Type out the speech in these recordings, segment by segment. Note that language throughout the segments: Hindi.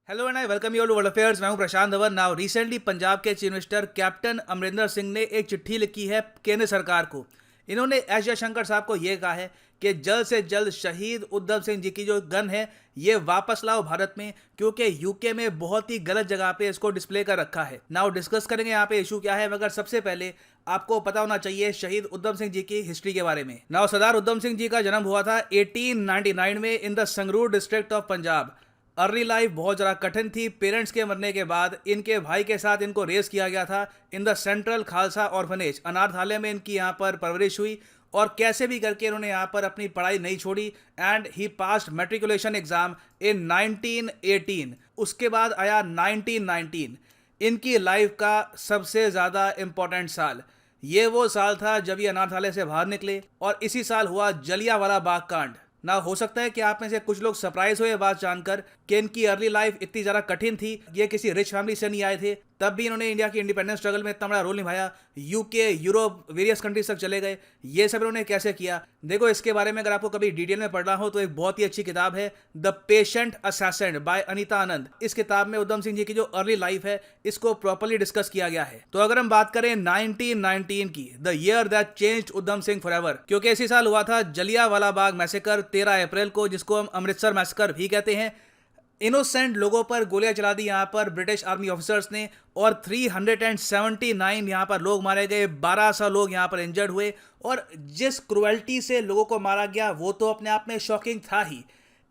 Hello and I welcome you all to world affairs. मैं हूं प्रशांत धवन। नाउ रिसेंटली पंजाब के chief minister captain Amarinder Singh ने एक चिट्ठी लिखी है केंद्र सरकार को। इन्होंने एस जयशंकर साहब को यह कहा है कि जल्द से जल्द शहीद उधम सिंह जी की जो गन है ये वापस लाओ भारत में, क्योंकि यूके में बहुत ही गलत जगह पे इसको डिस्प्ले कर रखा है। नाउ डिस्कस करेंगे यहाँ पे इशू क्या है, मगर सबसे पहले आपको पता होना चाहिए शहीद उधम सिंह जी की हिस्ट्री के बारे में। नाउ सरदार उधम सिंह जी का जन्म हुआ था 1899 में in the Sangrur district of Punjab. Early life बहुत ज़्यादा कठिन थी। पेरेंट्स के मरने के बाद इनके भाई के साथ इनको रेस किया गया था in the central Khalsa orphanage, अनाथालय में इनकी यहाँ पर परवरिश हुई और कैसे भी करके इन्होंने यहाँ पर अपनी पढ़ाई नहीं छोड़ी and he passed matriculation exam in 1918। उसके बाद आया 1919, इनकी लाइफ का सबसे ज़्यादा इम्पोर्टेंट साल। ये वो साल था जब ये अनाथालय से बाहर निकले और इसी साल हुआ जलियांवाला बाग कांड। ना हो सकता है कि आप में से कुछ लोग सरप्राइज हुए बात जानकर कि इनकी अर्ली लाइफ इतनी ज़्यादा कठिन थी। ये किसी रिच फैमिली से नहीं आए थे, तब भी इन्होंने इंडिया की इंडिपेंडेंस स्ट्रगल में इतना बड़ा रोल निभाया। यूके, यूरोप, वेरियस कंट्रीज तक चले गए। ये सब इन्होंने कैसे किया, देखो इसके बारे में अगर आपको कभी डिटेल में पढ़ना हो तो एक बहुत ही अच्छी किताब है the patient assassin by Anita Anand. इस किताब में उधम सिंह जी की जो अर्ली लाइफ है इसको प्रॉपर्ली डिस्कस किया गया है। तो अगर हम बात करें 1919 की, the year that changed Udham Singh forever, क्योंकि इसी साल हुआ था जलियांवाला बाग मैसेकर 13 अप्रैल को, जिसको हम अमृतसर मैसेकर भी कहते हैं। इनोसेंट लोगों पर गोलियां चला दी यहाँ पर ब्रिटिश आर्मी ऑफिसर्स ने और 379 यहाँ पर लोग मारे गए, 1200 लोग यहाँ पर इंजर्ड हुए। और जिस क्रुएल्टी से लोगों को मारा गया वो तो अपने आप में शॉकिंग था ही।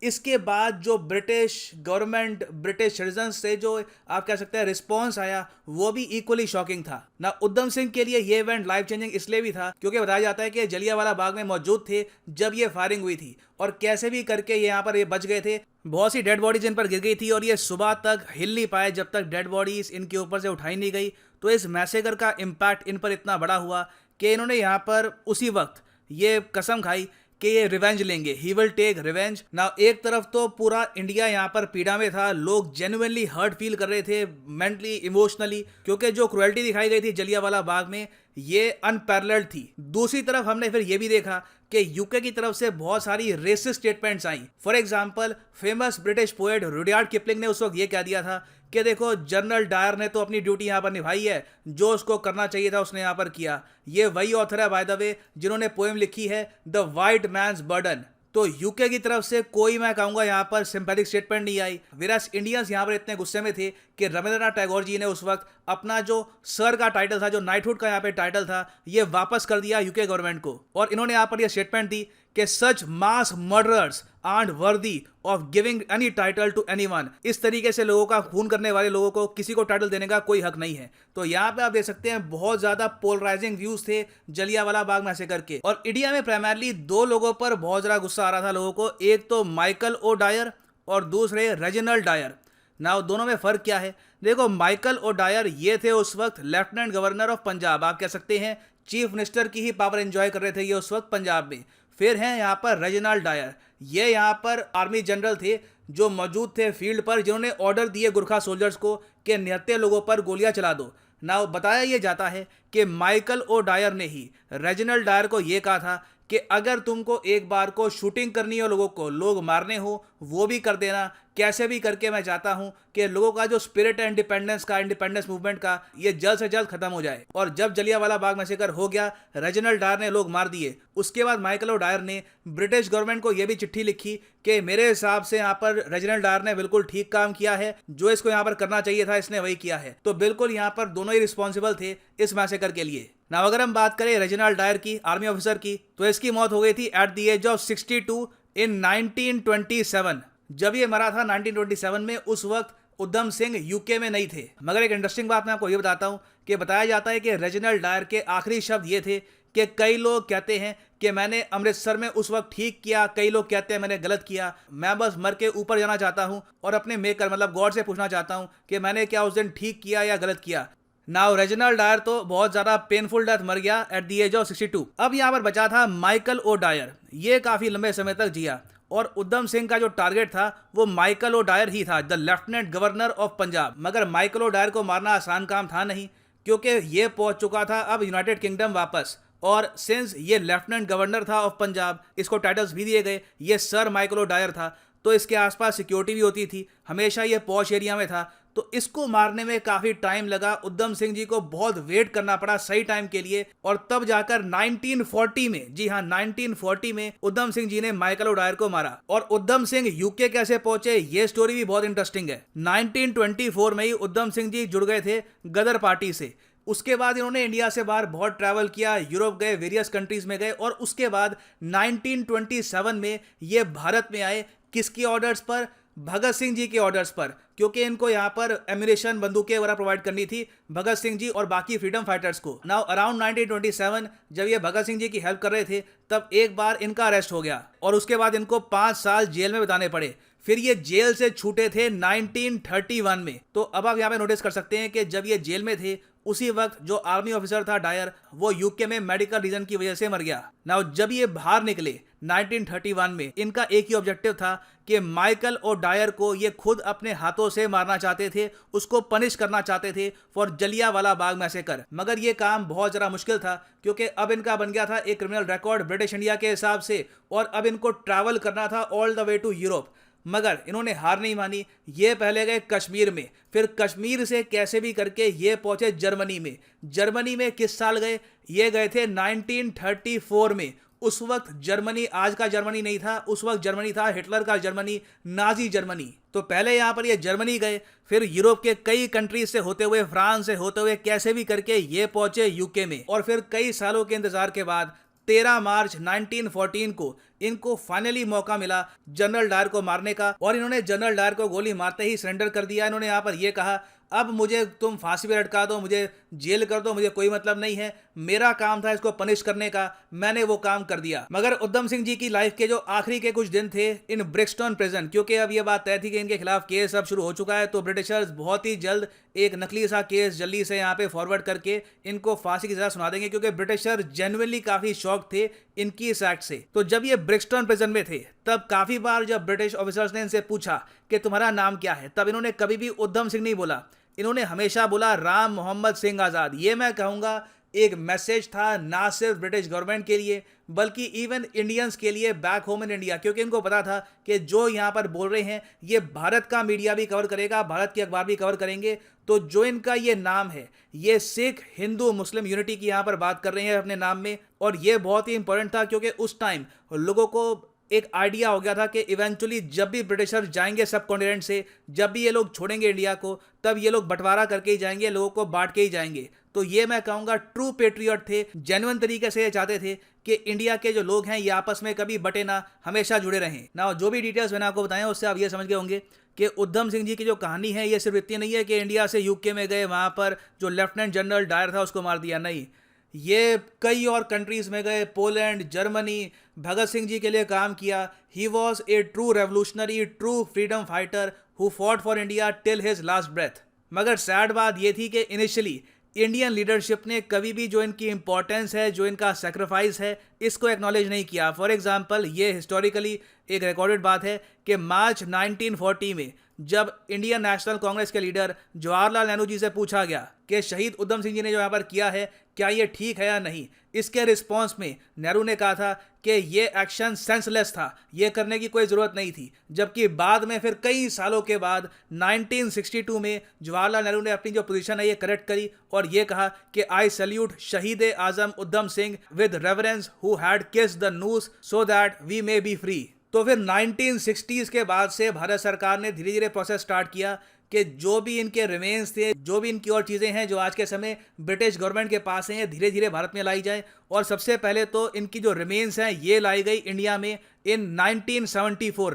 इसके बाद जो ब्रिटिश गवर्नमेंट, ब्रिटिश सिटीजन से जो आप कह सकते हैं रिस्पॉन्स आया वो भी इक्वली शॉकिंग था। ना उधम सिंह के लिए ये इवेंट लाइफ चेंजिंग इसलिए भी था क्योंकि बताया जाता है कि जलियांवाला बाग में मौजूद थे जब ये फायरिंग हुई थी और कैसे भी करके ये यहाँ पर ये बच गए थे। बहुत सी डेड बॉडीज इन पर गिर गई थी और ये सुबह तक हिल नहीं पाए जब तक डेड बॉडीज इनके ऊपर से उठाई नहीं गई। तो इस मैसेकर का इम्पैक्ट इन पर इतना बड़ा हुआ कि इन्होंने यहाँ पर उसी वक्त ये कसम खाई कि ये रिवेंज लेंगे, ही विल टेक रिवेंज। ना एक तरफ तो पूरा इंडिया यहाँ पर पीड़ा में था, लोग जेन्युइनली हर्ट फील कर रहे थे मेंटली, इमोशनली, क्योंकि जो क्रुएल्टी दिखाई गई थी जलियांवाला बाग में ये अनपैरेलल्ड थी। दूसरी तरफ हमने फिर ये भी देखा कि यूके की तरफ से बहुत सारी रेसिस्ट स्टेटमेंट्स आई। For example famous British poet Rudyard Kipling ने उस वक्त ये कह दिया था कि देखो जनरल डायर ने तो अपनी ड्यूटी यहाँ पर निभाई है, जो उसको करना चाहिए था उसने यहाँ पर किया। ये वही ऑथर है बाय द वे जिन्होंने पोएम लिखी है द वाइट मैन्स बर्डन। तो यूके की तरफ से कोई, मैं कहूँगा यहाँ पर सिंपैथिक स्टेटमेंट नहीं आई। विरास इंडियंस यहाँ पर इतने गुस्से में थे कि रविंद्रनाथ टैगोर जी ने उस वक्त अपना जो सर का टाइटल था, जो नाइटहुड का यहाँ पे टाइटल था, ये वापस कर दिया यूके गवर्नमेंट को। और इन्होंने यहाँ पर यह स्टेटमेंट दी कि such mass murderers aren't worthy of giving any title to anyone. इस तरीके से लोगों का खून करने वाले लोगों को किसी को टाइटल देने का कोई हक नहीं है। तो यहाँ पे आप देख सकते हैं बहुत ज्यादा पोलराइजिंग व्यूज थे जलियांवाला बाग मैसेकर के। और इंडिया में प्राइमरली दो लोगों पर बहुत ज्यादा गुस्सा आ रहा था लोगों को, एक तो माइकल ओ डायर और दूसरे रेजिनल्ड डायर। ना दोनों में फर्क क्या है, देखो माइकल ओ डायर ये थे उस वक्त लेफ्टिनेंट गवर्नर ऑफ पंजाब, आप कह सकते हैं चीफ मिनिस्टर की ही पावर एंजॉय कर रहे थे ये उस वक्त पंजाब में। फिर हैं यहाँ पर रेजिनल्ड डायर, ये यहाँ पर आर्मी जनरल थे जो मौजूद थे फील्ड पर, जिन्होंने ऑर्डर दिए गुरखा सोल्जर्स को कि निहत्थे लोगों पर गोलियां चला दो। ना बताया यह जाता है कि माइकल ओ डायर ने ही रेजिनल्ड डायर को यह कहा था कि अगर तुमको एक बार को शूटिंग करनी हो, लोगों को लोग मारने हो, वो भी कर देना, कैसे भी करके मैं चाहता हूं कि लोगों का जो स्पिरिट है इंडिपेंडेंस का, इंडिपेंडेंस मूवमेंट का, ये जल्द से जल्द खत्म हो जाए। और जब जलियांवाला बाग मैसेकर हो गया, रेजिनल्ड डायर ने लोग मार दिए, उसके बाद माइकल ओ डायर ने ब्रिटिश गवर्नमेंट को यह भी चिट्ठी लिखी कि मेरे हिसाब से यहाँ पर रेजिनल्ड डायर ने बिल्कुल ठीक काम किया है, जो इसको यहाँ पर करना चाहिए था इसने वही किया है। तो बिल्कुल यहाँ पर दोनों ही रिस्पॉन्सिबल थे इस मैसेकर के लिए। ना अगर हम बात करें रेजिनल्ड डायर की, आर्मी ऑफिसर की, तो इसकी मौत हो गई थी एट द एज ऑफ 62 इन 1927। जब ये मरा था 1927 में, उस वक्त उधम सिंह यूके में नहीं थे। मगर एक इंटरेस्टिंग बात मैं आपको ये बताता हूँ कि बताया जाता है कि रेजिनल्ड डायर के आखिरी शब्द ये थे कि कई लोग कहते हैं कि मैंने अमृतसर में उस वक्त ठीक किया, कई लोग कहते हैं मैंने गलत किया, मैं बस मर के ऊपर जाना चाहता हूँ और अपने मेकर मतलब गॉड से पूछना चाहता हूँ कि मैंने क्या उस दिन ठीक किया या गलत किया। नाउ रेजिनल्ड डायर तो बहुत ज्यादा पेनफुल डेथ मर गया एट द एज ऑफ 62। अब यहाँ पर बचा था माइकल ओ डायर, ये काफी लंबे समय तक जिया और उधम सिंह का जो टारगेट था वो माइकल ओ डायर ही था, the lieutenant governor of Punjab. मगर माइकल ओ डायर को मारना आसान काम था नहीं, क्योंकि ये पहुंच चुका था अब यूनाइटेड किंगडम वापस। और सिंस ये लेफ्टिनेंट गवर्नर था ऑफ पंजाब, इसको टाइटल्स भी दिए गए, ये सर माइकल ओ डायर था, तो इसके आसपास सिक्योरिटी भी होती थी, हमेशा ये पॉश एरिया में था, तो इसको मारने में काफी टाइम लगा। उधम सिंह जी को बहुत वेट करना पड़ा सही टाइम के लिए, और तब जाकर 1940 में, जी हाँ 1940 में उधम सिंह जी ने माइकल ओडायर को मारा। और उधम सिंह यूके कैसे पहुंचे, ये स्टोरी भी बहुत इंटरेस्टिंग है। 1924 में ही उधम सिंह जी जुड़ गए थे गदर पार्टी से। उसके बाद इन्होंने इंडिया से बाहर बहुत ट्रैवल किया, यूरोप गए, वेरियस कंट्रीज में गए, और उसके बाद 1927 में ये भारत में आए। किसके ऑर्डर्स पर? भगत सिंह जी के ऑर्डर्स पर, क्योंकि इनको यहाँ पर एम्यूनेशन, बंदूकें वगैरह प्रोवाइड करनी थी भगत सिंह जी और बाकी फ्रीडम फाइटर्स को। नाउ अराउंड 1927 जब ये भगत सिंह जी की हेल्प कर रहे थे, तब एक बार इनका अरेस्ट हो गया और उसके बाद इनको 5 साल जेल में बिताने पड़े। फिर ये जेल से छूटे थे 1931 में। तो अब आप यहाँ पे नोटिस कर सकते हैं कि जब ये जेल में थे, उसी वक्त जो आर्मी ऑफिसर था डायर, वो यूके में मेडिकल रीजन की वजह से मर गया। नाउ जब ये बाहर निकले 1931 में, इनका एक ही ऑब्जेक्टिव था कि माइकल और डायर को ये खुद अपने हाथों से मारना चाहते थे, उसको पनिश करना चाहते थे फॉर जलियांवाला बाग मैसेकर। मगर ये काम बहुत ज़रा मुश्किल था, क्योंकि अब इनका बन गया था एक क्रिमिनल रिकॉर्ड ब्रिटिश इंडिया के हिसाब से, और अब इनको ट्रैवल करना था all the way to Europe. मगर इन्होंने हार नहीं मानी। ये पहले गए कश्मीर में, फिर कश्मीर से कैसे भी करके ये पहुंचे जर्मनी में। जर्मनी में किस साल गए? ये गए थे 1934 में। उस वक्त जर्मनी आज का जर्मनी नहीं था, उस वक्त जर्मनी था हिटलर का जर्मनी, नाजी जर्मनी। तो पहले यहाँ पर ये जर्मनी गए, फिर यूरोप के कई कंट्रीज से होते हुए, फ्रांस से होते हुए, कैसे भी करके ये पहुंचे यूके में। और फिर कई सालों के इंतजार के बाद 13 मार्च 1914 को इनको फाइनली मौका मिला जनरल डायर को मारने का, और इन्होंने जनरल डायर को गोली मारते ही सरेंडर कर दिया। इन्होंने यहाँ पर यह कहा, अब मुझे तुम फांसी पे लटका दो, मुझे जेल कर दो, मुझे कोई मतलब नहीं है, मेरा काम था इसको पनिश करने का, मैंने वो काम कर दिया। मगर उधम सिंह जी की लाइफ के जो आखिरी के कुछ दिन थे इन ब्रिक्सटन प्रिजन, क्योंकि अब ये बात तय थी कि इनके खिलाफ केस अब शुरू हो चुका है, तो ब्रिटिशर्स बहुत ही जल्द एक नकली सा केस जल्दी से यहाँ पे फॉरवर्ड करके इनको फांसी की सजा सुना देंगे, क्योंकि ब्रिटिशर जेन्युइनली काफी शॉक थे इनकी इस एक्ट से। तो जब ये ब्रिक्सटन प्रिजन में थे, तब काफी बार जब ब्रिटिश ऑफिसर्स ने इनसे पूछा कि तुम्हारा नाम क्या है, तब इन्होंने कभी भी उधम सिंह नहीं बोला, इन्होंने हमेशा बोला राम मोहम्मद सिंह आज़ाद। ये मैं कहूँगा एक मैसेज था ना सिर्फ ब्रिटिश गवर्नमेंट के लिए, बल्कि इवन इंडियंस के लिए बैक होम इन इंडिया, क्योंकि इनको पता था कि जो यहाँ पर बोल रहे हैं ये भारत का मीडिया भी कवर करेगा, भारत के अखबार भी कवर करेंगे। तो जो इनका ये नाम है, ये सिख हिंदू मुस्लिम यूनिटी की यहाँ पर बात कर रहे हैं अपने नाम में। और ये बहुत ही इंपॉर्टेंट था, क्योंकि उस टाइम लोगों को एक आइडिया हो गया था कि इवेंचुअली जब भी ब्रिटिशर जाएंगे सब कॉन्टिनेंट से, जब भी ये लोग छोड़ेंगे इंडिया को, तब ये लोग बंटवारा करके ही जाएंगे, लोगों को बांट के ही जाएंगे। तो ये मैं कहूँगा ट्रू पेट्रियट थे, जेन्युइन तरीके से ये चाहते थे कि इंडिया के जो लोग हैं ये आपस में कभी बटे ना, हमेशा जुड़े रहें ना। जो भी डिटेल्स मैंने आपको बताया उससे आप ये समझ गए होंगे कि उधम सिंह जी की जो कहानी है ये सिर्फ इतनी नहीं है कि इंडिया से यूके में गए, वहाँ पर जो लेफ्टिनेंट जनरल डायर था उसको मार दिया, नहीं, ये कई और कंट्रीज में गए, पोलैंड, जर्मनी, भगत सिंह जी के लिए काम किया। He was a true revolutionary, true freedom fighter who fought for India till his last breath. मगर सैड बात ये थी कि इनिशियली इंडियन लीडरशिप ने कभी भी जो इनकी इंपॉर्टेंस है, जो इनका सेक्रीफाइस है, इसको एक्नॉलेज नहीं किया। फॉर एग्जांपल, ये हिस्टोरिकली एक रिकॉर्डेड बात है कि मार्च 1940 में जब इंडियन नेशनल कांग्रेस के लीडर जवाहरलाल नेहरू जी से पूछा गया कि शहीद उधम सिंह जी ने जो यहाँ पर किया है क्या ये ठीक है या नहीं, इसके रिस्पॉन्स में नेहरू ने कहा था कि ये एक्शन सेंसलेस था, ये करने की कोई ज़रूरत नहीं थी। जबकि बाद में फिर कई सालों के बाद 1962 में जवाहरलाल नेहरू ने अपनी जो पोजीशन है ये करेक्ट करी और ये कहा कि I salute Shaheed Azam Udham Singh with reverence who had kissed the noose so that we may be free. तो फिर 1960s के बाद से भारत सरकार ने धीरे धीरे प्रोसेस स्टार्ट किया कि जो भी इनके रिमेन्स थे, जो भी इनकी और चीज़ें हैं जो आज के समय ब्रिटिश गवर्नमेंट के पास हैं, धीरे धीरे भारत में लाई जाए। और सबसे पहले तो इनकी जो रिमेन्स हैं ये लाई गई इंडिया में इन 1974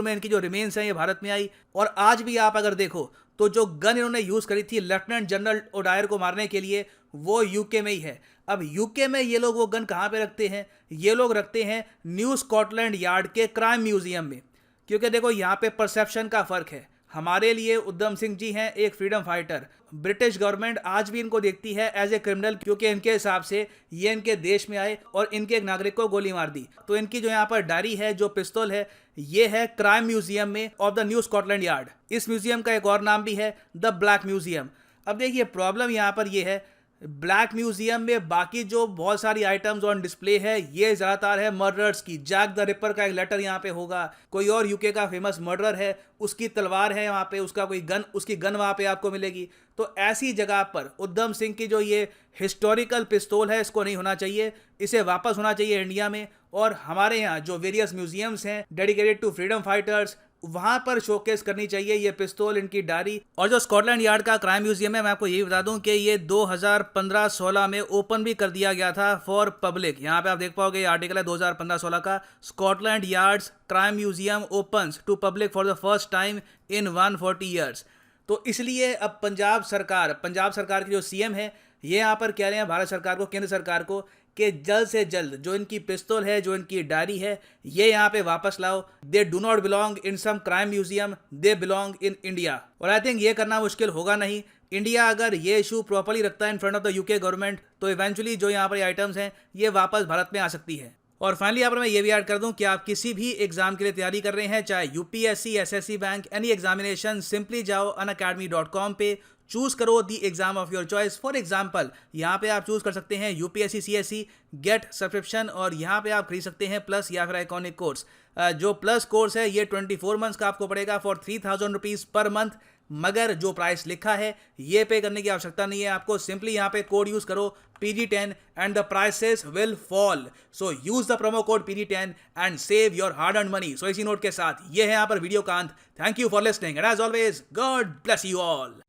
में इनकी जो रिमेन्स हैं ये भारत में आई। और आज भी आप अगर देखो तो जो गन इन्होंने यूज़ करी थी लेफ्टिनेंट जनरल ओडायर को मारने के लिए, वो यूके में ही है। अब यूके में ये लोग वो गन कहाँ पे रखते हैं? ये लोग रखते हैं न्यू स्कॉटलैंड यार्ड के क्राइम म्यूजियम में। क्योंकि देखो यहाँ पे परसेप्शन का फ़र्क है। हमारे लिए उधम सिंह जी हैं एक फ्रीडम फाइटर, ब्रिटिश गवर्नमेंट आज भी इनको देखती है एज ए क्रिमिनल, क्योंकि इनके हिसाब से ये इनके देश में आए और इनके एक नागरिक को गोली मार दी। तो इनकी जो यहाँ पर डायरी है, जो पिस्तौल है, ये है क्राइम म्यूजियम में of the new Scotland yard. इस म्यूजियम का एक और नाम भी है द ब्लैक म्यूजियम। अब देखिए प्रॉब्लम यहाँ पर ये है, ब्लैक म्यूजियम में बाकी जो बहुत सारी आइटम्स ऑन डिस्प्ले है ये ज़्यादातर है मर्डरर्स की। जैक द रिपर का एक लेटर यहाँ पे होगा, कोई और यूके का फेमस मर्डरर है उसकी तलवार है वहाँ पे, उसका कोई गन, उसकी गन वहाँ पे आपको मिलेगी। तो ऐसी जगह पर उधम सिंह की जो ये हिस्टोरिकल पिस्तौल है इसको नहीं होना चाहिए, इसे वापस होना चाहिए इंडिया में। और हमारे यहाँ जो वेरियस म्यूजियम्स हैं डेडिकेटेड टू फ्रीडम फाइटर्स वहां पर शोकेस करनी चाहिए ये पिस्तौल, इनकी डायरी। और जो स्कॉटलैंड यार्ड का क्राइम म्यूजियम है मैं आपको यही बता दूं कि ये 2015-16 में ओपन भी कर दिया गया था फॉर पब्लिक। यहाँ पे आप देख पाओगे ये आर्टिकल है 2015-16 का, Scotland Yard's crime museum opens to public for the first time in 140 years. तो इसलिए अब पंजाब सरकार की जो सीएम है ये यहाँ पर कह रहे हैं भारत सरकार को, केंद्र सरकार को, कि जल्द से जल्द जो इनकी पिस्तौल है, जो इनकी डायरी है ये यहाँ पे वापस लाओ। They do not belong in some crime museum, they belong in India. और आई थिंक ये करना मुश्किल होगा नहीं। इंडिया अगर ये इशू प्रॉपरली रखता है in front of the UK government तो इवेंचुअली जो यहाँ पर आइटम्स हैं ये वापस भारत में आ सकती है। और फाइनली यहाँ पर मैं ये भी ऐड कर दूं कि आप किसी भी एग्जाम के लिए तैयारी कर रहे हैं, चाहे UPSC, SSC bank, any examination, simply जाओ unacademy.com पे, चूज करो the exam of your choice. For example यहाँ पे आप चूज कर सकते हैं यूपीएससी सीएससी गेट सब्सक्रिप्शन, और यहाँ पे आप खरीद सकते हैं प्लस या फिर आइकॉनिक कोर्स। जो प्लस कोर्स है ये 24 मंथ्स का आपको पड़ेगा फॉर 3000 रुपीज पर मंथ, मगर जो प्राइस लिखा है ये पे करने की आवश्यकता नहीं है आपको। सिंपली यहाँ पे कोड यूज करो PG10 and the prices will fall. So use the promo code PG10 and save your hard earned money. So इसी नोट के साथ ये है यहाँ पर वीडियो का अंत। Thank you for listening and as always God bless you all.